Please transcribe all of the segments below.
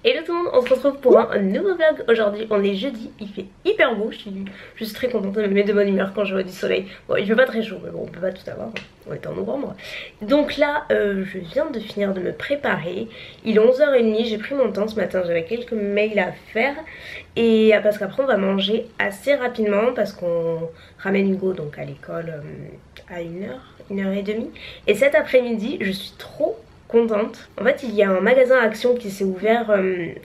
Hello tout le monde, on se retrouve pour un nouveau vlog. Aujourd'hui on est jeudi, il fait hyper beau, je suis très contente, de me mettre de bonne humeur quand je vois du soleil. Bon, il fait pas très chaud mais bon, on peut pas tout avoir, on est en novembre. Donc là je viens de finir de me préparer, il est 11h30, j'ai pris mon temps ce matin, j'avais quelques mails à faire. Et parce qu'après on va manger assez rapidement parce qu'on ramène Hugo donc à l'école à 1h30. Et cet après-midi je suis trop contente. En fait il y a un magasin Action qui s'est ouvert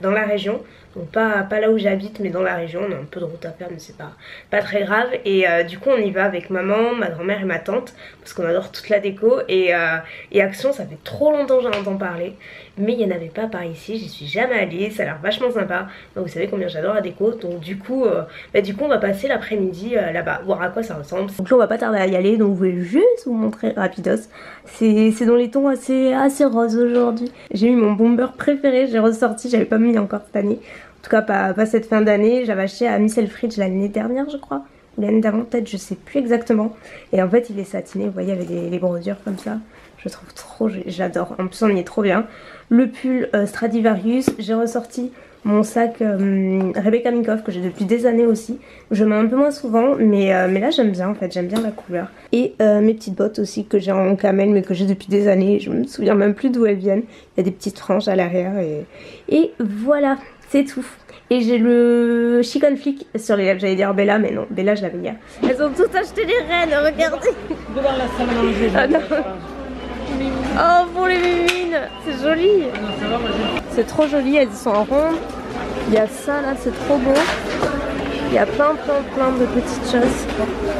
dans la région. Donc pas là où j'habite mais dans la région, on a un peu de route à faire mais c'est pas très grave. Et du coup on y va avec maman, ma grand-mère et ma tante parce qu'on adore toute la déco. Et Action ça fait trop longtemps que j'en entends parler mais il n'y en avait pas par ici, j'y suis jamais allée, ça a l'air vachement sympa. Donc vous savez combien j'adore la déco, donc du coup on va passer l'après-midi là-bas, voir à quoi ça ressemble. Donc là on va pas tarder à y aller, donc je vais juste vous montrer rapidos. C'est dans les tons assez roses aujourd'hui. J'ai eu mon bomber préféré, j'ai ressorti, j'avais pas mis encore cette année. En tout cas pas cette fin d'année, j'avais acheté à Miss Elfridge l'année dernière je crois. Ou l'année d'avant peut-être, je sais plus exactement. Et en fait il est satiné, vous voyez avec les brodures comme ça. Je trouve trop, j'adore, en plus on y est trop bien. Le pull Stradivarius, j'ai ressorti mon sac Rebecca Minkoff que j'ai depuis des années aussi. Je mets un peu moins souvent mais là j'aime bien en fait, j'aime bien la couleur. Et mes petites bottes aussi que j'ai en camel mais que j'ai depuis des années, je me souviens même plus d'où elles viennent. Il y a des petites franges à l'arrière et voilà, c'est tout. Et j'ai le Chicken Flick sur les lèvres, j'allais dire Bella mais non, Bella je l'avais hier. Elles ont toutes acheté les reines, regardez. Devant la salle à manger. Ah non. Oh pour les mimines, c'est joli. C'est trop joli, elles sont en ronde. Il y a ça là, c'est trop beau. Il y a plein de petites choses.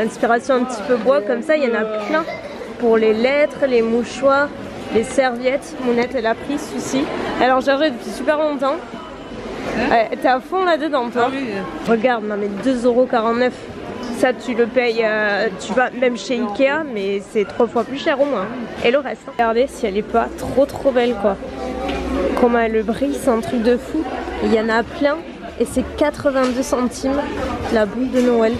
Inspiration un petit peu bois comme ça, il y en a plein. Pour les lettres, les mouchoirs, les serviettes. Mounette elle a pris celui-ci. Alors j'ai regardé depuis super longtemps. T'es à fond là-dedans toi. Ah oui. Regarde, non mais 2,49 €. Ça tu le payes, tu vas même chez Ikea mais c'est 3 fois plus cher au moins. Et le reste, hein. Regardez si elle est pas trop belle quoi. Comment elle brille, c'est un truc de fou. Il y en a plein et c'est 82 centimes la boule de Noël.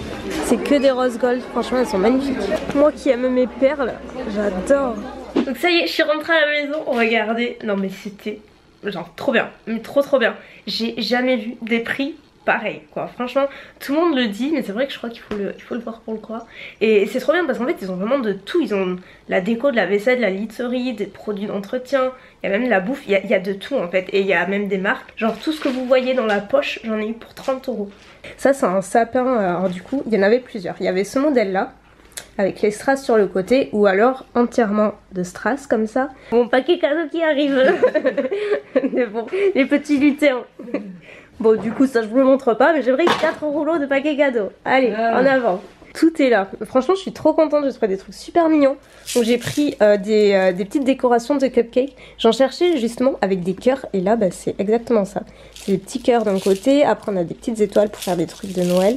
C'est que des rose gold, franchement elles sont magnifiques. Moi qui aime mes perles, j'adore. Donc ça y est, je suis rentrée à la maison, regardez. Non mais c'était genre trop bien, mais trop bien. J'ai jamais vu des prix pareil quoi, franchement tout le monde le dit mais c'est vrai que je crois qu'il faut le voir pour le croire. Et c'est trop bien parce qu'en fait ils ont vraiment de tout, ils ont la déco, de la vaisselle, de la literie, des produits d'entretien, il y a même de la bouffe, il y a de tout en fait. Et il y a même des marques, genre tout ce que vous voyez dans la poche j'en ai eu pour 30 €. Ça c'est un sapin, alors du coup il y en avait plusieurs, il y avait ce modèle là avec les strass sur le côté ou alors entièrement de strass comme ça. Mon paquet cadeau qui arrive. Mais bon, les petits lutins. Bon du coup ça je vous le montre pas mais j'ai pris 4 rouleaux de paquets cadeaux. Allez en avant. Tout est là. Franchement je suis trop contente, j'ai trouvé des trucs super mignons. Donc j'ai pris des petites décorations de cupcakes. J'en cherchais justement avec des cœurs et là bah, c'est exactement ça. C'est des petits cœurs d'un côté, après on a des petites étoiles pour faire des trucs de Noël.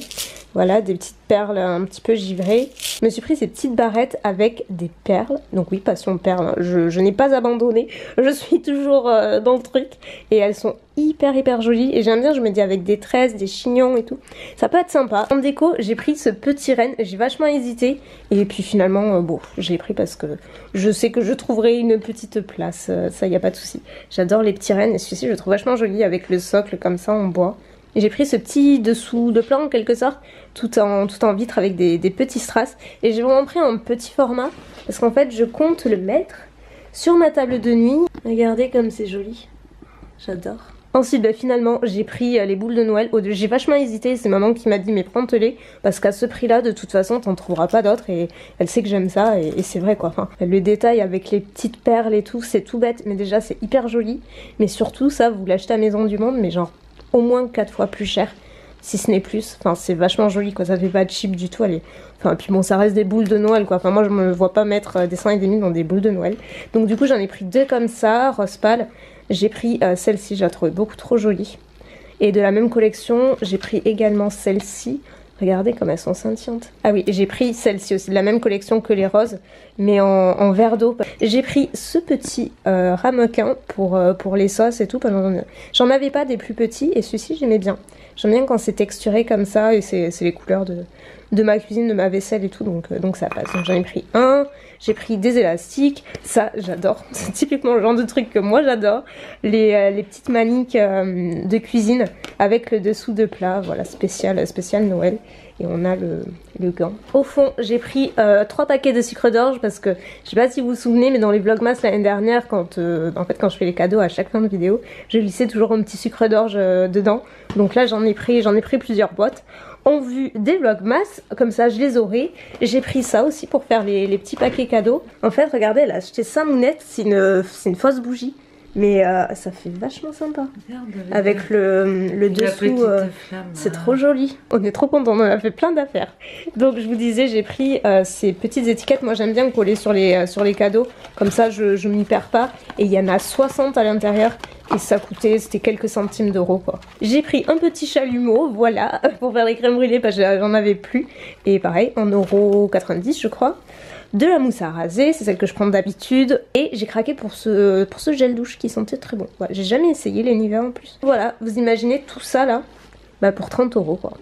Voilà, des petites perles un petit peu givrées. Je me suis pris ces petites barrettes avec des perles. Donc oui, passion perles, je n'ai pas abandonné. Je suis toujours dans le truc. Et elles sont hyper jolies. Et j'aime bien, je me dis avec des tresses, des chignons et tout. Ça peut être sympa. En déco, j'ai pris ce petit renne. J'ai vachement hésité. Et puis finalement, bon, j'ai pris parce que je sais que je trouverai une petite place. Ça, y a pas de souci. J'adore les petits rennes. Et celui-ci, je le trouve vachement joli avec le socle comme ça en bois. Et j'ai pris ce petit dessous de plan en quelque sorte, tout en vitre avec des petits strass. Et j'ai vraiment pris un petit format parce qu'en fait je compte le mettre sur ma table de nuit. Regardez comme c'est joli, j'adore. Ensuite bah, finalement j'ai pris les boules de Noël. J'ai vachement hésité, c'est maman qui m'a dit mais prends-les parce qu'à ce prix là de toute façon t'en trouveras pas d'autres. Et elle sait que j'aime ça et c'est vrai quoi. Enfin, le détail avec les petites perles et tout c'est tout bête mais déjà c'est hyper joli. Mais surtout ça vous l'achetez à Maison du Monde mais genre au moins 4 fois plus cher si ce n'est plus. Enfin c'est vachement joli quoi, ça fait pas cheap du tout. Allez. Enfin puis bon ça reste des boules de Noël quoi. Enfin moi je me vois pas mettre des 100 € dans des boules de Noël. Donc du coup j'en ai pris 2 comme ça, rose pâle. J'ai pris celle-ci, je la trouvais beaucoup trop jolie. Et de la même collection j'ai pris également celle-ci. Regardez comme elles sont scintillantes. Ah oui, j'ai pris celle-ci aussi, de la même collection que les roses, mais en verre d'eau. J'ai pris ce petit ramequin pour les sauces et tout. J'en avais pas des plus petits et celui-ci j'aimais bien. J'aime bien quand c'est texturé comme ça et c'est les couleurs de ma cuisine, de ma vaisselle et tout, donc ça passe. Donc j'en ai pris un, j'ai pris des élastiques, ça j'adore, c'est typiquement le genre de truc que moi j'adore. Les petites maniques de cuisine avec le dessous de plat, voilà, spécial Noël. Et on a le gant. Au fond, j'ai pris 3 paquets de sucre d'orge parce que je sais pas si vous vous souvenez, mais dans les vlogmas l'année dernière, quand je fais les cadeaux à chaque fin de vidéo, je glissais toujours un petit sucre d'orge dedans. Donc là, j'en ai pris plusieurs boîtes. En vue des vlogmas, comme ça je les aurai. J'ai pris ça aussi pour faire les petits paquets cadeaux. En fait, regardez, elle a acheté ça, Mounette, c'est une fausse bougie. Mais ça fait vachement sympa. Regarde, avec le dessous, c'est trop joli. On est trop contents, on a fait plein d'affaires. Donc je vous disais, j'ai pris ces petites étiquettes. Moi j'aime bien coller sur les cadeaux. Comme ça je m'y perds pas. Et il y en a 60 à l'intérieur. Et ça coûtait, c'était quelques centimes d'euros quoi. J'ai pris un petit chalumeau, voilà, pour faire les crèmes brûlées parce que j'en avais plus. Et pareil, 1,90 € je crois. De la mousse à raser, c'est celle que je prends d'habitude. Et j'ai craqué pour ce gel douche qui sentait très bon. Voilà, j'ai jamais essayé les Nivea en plus. Voilà, vous imaginez tout ça là, bah pour 30 € quoi.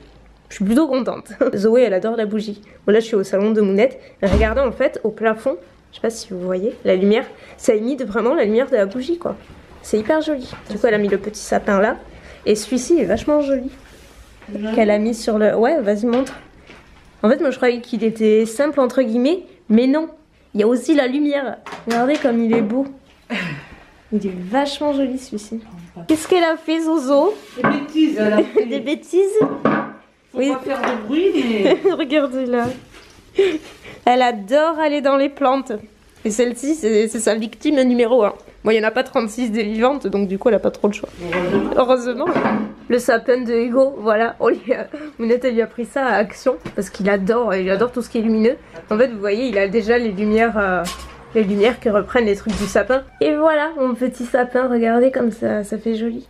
Je suis plutôt contente. Zoé elle adore la bougie. Bon là je suis au salon de Mounette. Regardez en fait au plafond, je sais pas si vous voyez, la lumière, ça imite vraiment la lumière de la bougie quoi. C'est hyper joli. Du coup elle a mis le petit sapin là. Et celui-ci est vachement joli. Qu'elle a mis sur le... Ouais, vas-y montre. En fait moi je croyais qu'il était simple entre guillemets. Mais non, il y a aussi la lumière. Regardez comme il est beau. Il est vachement joli celui-ci. Qu'est-ce qu'elle a fait Zozo? Des bêtises. Elle a fait. Des bêtises? Faut pas faire de bruit mais... Regardez-la. Elle adore aller dans les plantes. Et celle-ci c'est sa victime numéro 1. Bon il n'y en a pas 36 des vivantes donc du coup elle a pas trop le choix. Heureusement. Le sapin de Hugo, voilà, Mounette elle lui a pris ça à Action parce qu'il adore tout ce qui est lumineux. En fait vous voyez il a déjà les lumières qui reprennent les trucs du sapin. Et voilà mon petit sapin, regardez comme ça fait joli.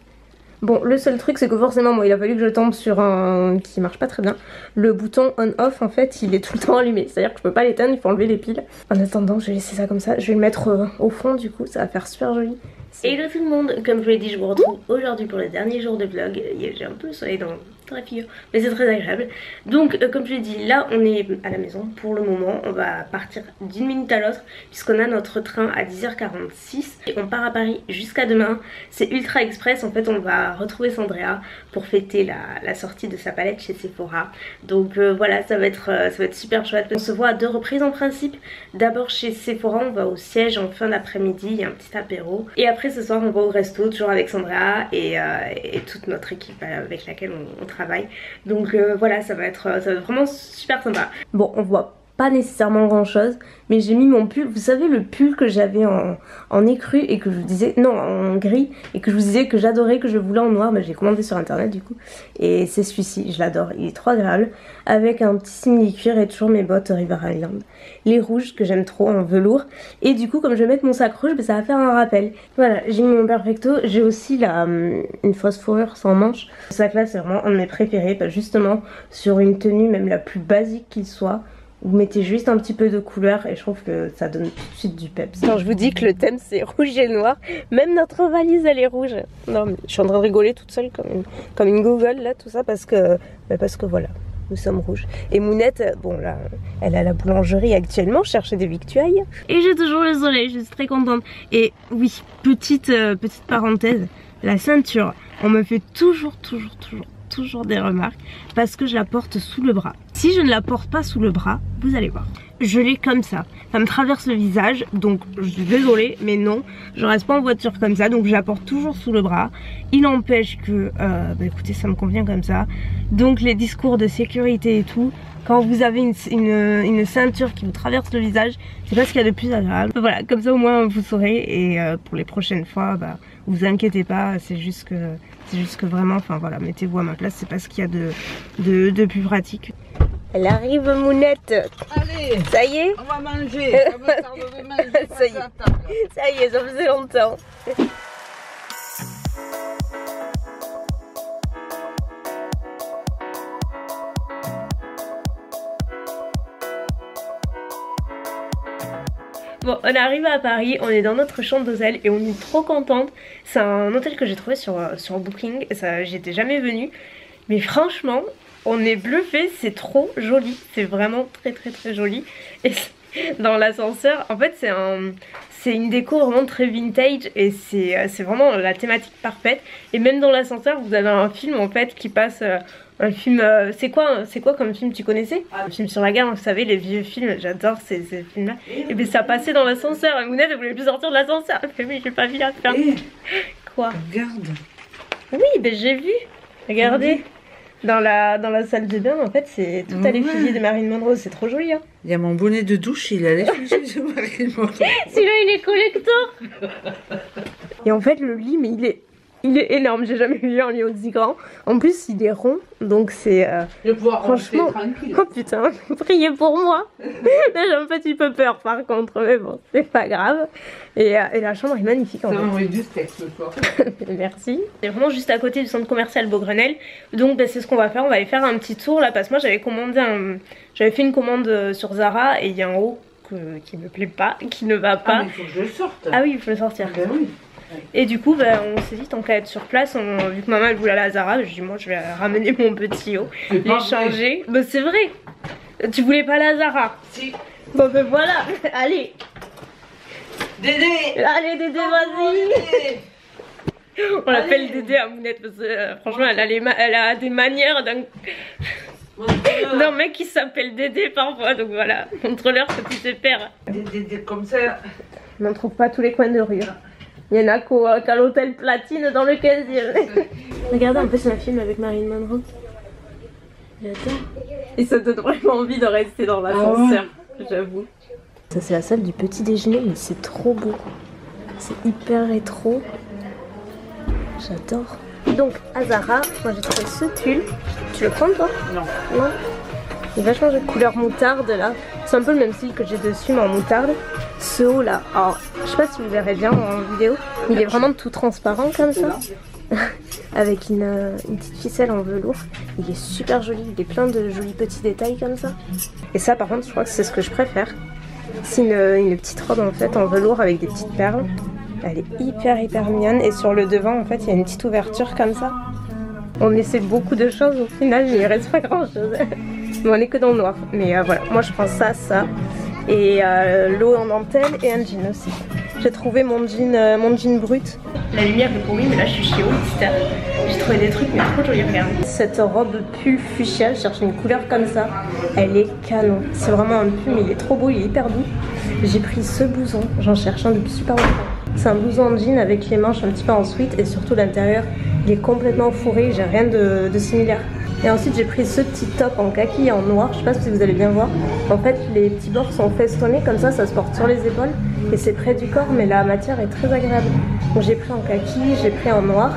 Bon le seul truc c'est que forcément moi il a fallu que je tombe sur un qui marche pas très bien. Le bouton on-off en fait il est tout le temps allumé, c'est à dire que je peux pas l'éteindre, il faut enlever les piles. En attendant je vais laisser ça comme ça, je vais le mettre au fond du coup, ça va faire super joli. Hello tout le monde, comme je vous l'ai dit je vous retrouve aujourd'hui pour le dernier jour de vlog. J'ai un peu le soleil dans la figure mais c'est très agréable. Donc comme je l'ai dit là on est à la maison pour le moment, on va partir d'une minute à l'autre puisqu'on a notre train à 10h46 et on part à Paris jusqu'à demain. C'est ultra express, en fait on va retrouver Sandrea pour fêter la sortie de sa palette chez Sephora. Donc voilà ça va être super chouette. On se voit à 2 reprises en principe. D'abord chez Sephora, on va au siège en fin d'après-midi, il y a un petit apéro. Et après ce soir on va au resto toujours avec Sandrea et toute notre équipe avec laquelle on travaille. Donc voilà ça va être vraiment super sympa. Bon on voit pas nécessairement grand chose mais j'ai mis mon pull, vous savez le pull que j'avais en écru et que je vous disais, non en gris et que je vous disais que j'adorais, que je voulais en noir, mais j'ai commandé sur internet du coup et c'est celui-ci, je l'adore, il est trop agréable avec un petit simili-cuir et toujours mes bottes River Island, les rouges que j'aime trop en velours et du coup comme je vais mettre mon sac rouge ça va faire un rappel. Voilà j'ai mis mon perfecto, j'ai aussi une fausse fourrure sans manche. Ce sac là c'est vraiment un de mes préférés, justement sur une tenue même la plus basique qu'il soit. Vous mettez juste un petit peu de couleur et je trouve que ça donne tout de suite du peps. Quand je vous dis que le thème c'est rouge et noir, même notre valise elle est rouge. Non mais je suis en train de rigoler toute seule comme une Google là tout ça parce que voilà, nous sommes rouges. Et Mounette, bon là, elle est à la boulangerie actuellement chercher des victuailles. Et j'ai toujours le soleil, je suis très contente. Et oui, petite parenthèse, la ceinture, on me fait toujours des remarques parce que je la porte sous le bras. Si je ne la porte pas sous le bras, vous allez voir, je l'ai comme ça me traverse le visage, donc je suis désolée mais non, je reste pas en voiture comme ça, donc je la porte toujours sous le bras. Il n'empêche que écoutez ça me convient comme ça. Donc les discours de sécurité et tout, quand vous avez une ceinture qui vous traverse le visage, c'est pas ce qu'il y a de plus agréable. Voilà, comme ça au moins vous saurez et pour les prochaines fois vous inquiétez pas, c'est juste que vraiment, enfin voilà, mettez-vous à ma place, c'est pas ce qu'il y a de plus pratique. Elle arrive Mounette. Allez, ça y est, on va manger, ça me tarde de manger. ça y est, ça faisait longtemps. Bon, on est arrivé à Paris, on est dans notre chambre d'hôtel et on est trop contente. C'est un hôtel que j'ai trouvé sur Booking, j'étais jamais venue. Mais franchement, on est bluffé, c'est trop joli. C'est vraiment très joli. Et dans l'ascenseur, en fait c'est une déco vraiment très vintage et c'est vraiment la thématique parfaite. Et même dans l'ascenseur, vous avez un film en fait qui passe, un film, c'est quoi comme film, tu connaissais? Un film sur la guerre, vous savez, les vieux films, j'adore ces films là. Et bien ça passait dans l'ascenseur et Mounette elle voulait plus sortir de l'ascenseur. Elle fait mais j'ai pas vu la fin. Quoi? Regarde. Oui, ben j'ai vu, regardez. Dans la salle de bain, en fait, c'est tout à l'effigie de Marilyn Monroe, c'est trop joli. Hein. Il y a mon bonnet de douche, il a l'effigie de Marilyn Monroe. Celui-là, il est collector. Et en fait, le lit, mais il est énorme. J'ai jamais vu un lit aussi grand. En plus, il est rond, donc c'est Je vais pouvoir franchement. tranquille. Oh putain, priez pour moi. Là, j'ai un petit peu peur, par contre, mais bon, c'est pas grave. Et la chambre est magnifique. En Ça fait. m'a envoyé du steak ce soir. Merci. C'est vraiment juste à côté du centre commercial Beaugrenelle. Donc bah, c'est ce qu'on va faire. On va aller faire un petit tour là parce que moi j'avais fait une commande sur Zara et il y a un haut qui me plaît pas, qui ne va pas. Ah mais il faut que je le sorte. Ah oui, il faut le sortir. Ben oui. Et du coup bah, on s'est dit tant qu'à être sur place, vu que maman elle voulait aller à Zara, je dis moi je vais ramener mon petit haut, l'échanger. Bah c'est vrai. Tu voulais pas aller à Zara? Si. Bon ben voilà, allez. Dédé. Allez Dédé, vas-y. On l'appelle Dédé à Mounette parce que franchement elle a des manières d'un mec qui s'appelle Dédé parfois, donc voilà, montre-leur que tu sais faire. Dédé comme ça. On n'en trouve pas tous les coins de rue. Il y en a qu'à l'hôtel Platine dans le 15e. Regardez, en plus, un film avec Marilyn Monroe. J'adore. Et ça donne vraiment envie de rester dans l'ascenseur, j'avoue. Ça, c'est la salle du petit déjeuner, mais c'est trop beau. C'est hyper rétro. J'adore. Donc, à Zara, moi j'ai trouvé ce pull. Tu le prends, toi? Non. Non. Il est vachement de couleur moutarde là. C'est un peu le même style que j'ai dessus mais en moutarde. Ce haut là, alors je sais pas si vous verrez bien en vidéo, mais il est vraiment tout transparent comme ça. Avec une petite ficelle en velours. Il est super joli, il est plein de jolis petits détails comme ça. Et ça par contre je crois que c'est ce que je préfère. C'est une petite robe en fait en velours avec des petites perles. Elle est hyper mignonne et sur le devant en fait il y a une petite ouverture comme ça. On essaie beaucoup de choses au final mais il reste pas grand chose. Mais on est que dans le noir. Mais voilà, moi je prends ça et l'eau en dentelle et un jean aussi. J'ai trouvé mon jean brut. La lumière est pourrie mais là je suis chez Hollister. J'ai trouvé des trucs mais trop jolis, regarde. Cette robe pull fuchsia, je cherche une couleur comme ça. Elle est canon. C'est vraiment un pull mais il est trop beau, il est hyper doux. J'ai pris ce blouson, j'en cherche un depuis super longtemps. C'est un blouson en jean avec les manches un petit peu en sweat et surtout l'intérieur il est complètement fourré, j'ai rien de similaire. Et ensuite j'ai pris ce petit top en kaki et en noir, je sais pas si vous allez bien voir. En fait les petits bords sont festonnés comme ça se porte sur les épaules et c'est près du corps mais la matière est très agréable. Donc j'ai pris en kaki, j'ai pris en noir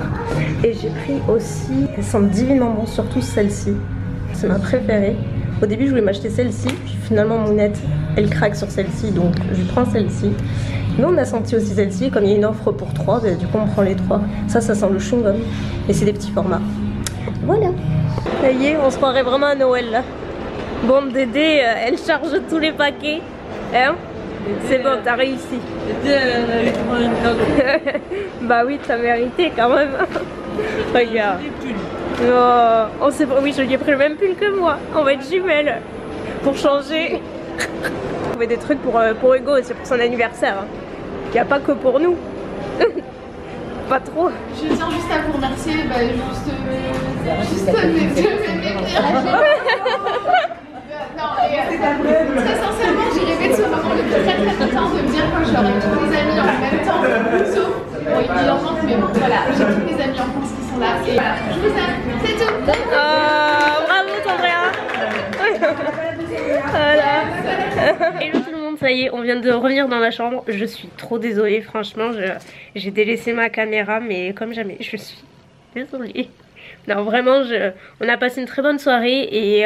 et j'ai pris aussi, elles sont divinement bonnes, surtout celle-ci. C'est ma préférée. Au début je voulais m'acheter celle-ci, puis finalement Mounette elle craque sur celle-ci donc je prends celle-ci. Nous on a senti aussi celle-ci, comme il y a une offre pour 3, bah, du coup on prend les 3. Ça sent le chewing-gum et c'est des petits formats. Voilà. Ça y est, on se croirait vraiment à Noël là. Bon Dédé, elle charge tous les paquets. Hein? C'est bon, t'as réussi. Dédé, elle a eu droit à un cadeau. Bah oui, t'as mérité quand même. Regarde. Des pulls. Oh, on sait pas, oui, je lui ai pris le même pull que moi. On va être jumelles. Pour changer. On trouvait des trucs pour Hugo, c'est pour son anniversaire. Hein. Il n'y a pas que pour nous. Pas trop. Je tiens juste à vous remercier, juste mes Non, et très sincèrement, j'ai rêvé de ce moment depuis très longtemps de me dire que j'aurais tous mes amis en même temps, sauf, bon, il est urgent, mais bon, voilà, j'ai tous mes amis en France qui sont là, et voilà, je vous aime, c'est tout. Bravo Sandrea. Voilà. Hello tout le monde, ça y est, on vient de revenir dans la chambre. Je suis trop désolée, franchement, j'ai délaissé ma caméra, mais comme jamais, je suis désolée. Non, vraiment, on a passé une très bonne soirée et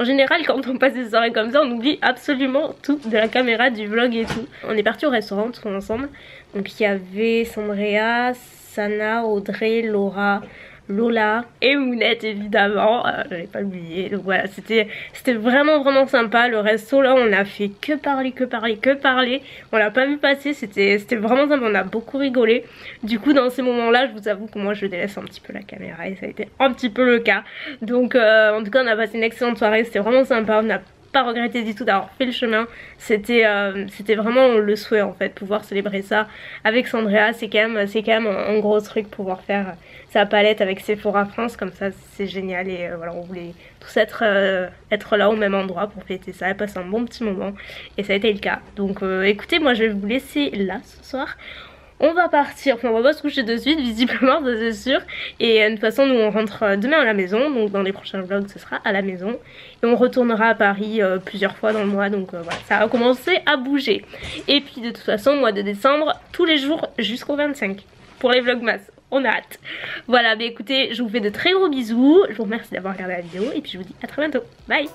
en général, quand on passe des soirées comme ça, on oublie absolument tout de la caméra, du vlog et tout. On est parti au restaurant tous ensemble. Donc il y avait Sandrea, Sana, Audrey, Laura, Lola et Mounette évidemment, j'avais pas oublié. Donc voilà, c'était vraiment sympa. Le resto là, on a fait que parler, on l'a pas vu passer, c'était vraiment sympa, on a beaucoup rigolé. Du coup dans ces moments là, je vous avoue que moi je délaisse un petit peu la caméra et ça a été un petit peu le cas. Donc en tout cas on a passé une excellente soirée, c'était vraiment sympa, on n'a pas regretté du tout d'avoir fait le chemin. C'était vraiment le souhait en fait, pouvoir célébrer ça avec Sandrea. C'est quand même un gros truc, pouvoir faire sa palette avec Sephora France comme ça, c'est génial. Et voilà, on voulait tous être là au même endroit pour fêter ça et passer un bon petit moment, et ça a été le cas. Donc écoutez, moi je vais vous laisser là ce soir. On va partir, enfin on va pas se coucher de suite visiblement, ça c'est sûr. Et de toute façon nous on rentre demain à la maison, donc dans les prochains vlogs ce sera à la maison. Et on retournera à Paris plusieurs fois dans le mois, donc voilà, ça va commencer à bouger. Et puis de toute façon, mois de décembre, tous les jours jusqu'au 25 pour les vlogmas. On a hâte. Voilà, mais écoutez, je vous fais de très gros bisous. Je vous remercie d'avoir regardé la vidéo et puis je vous dis à très bientôt. Bye!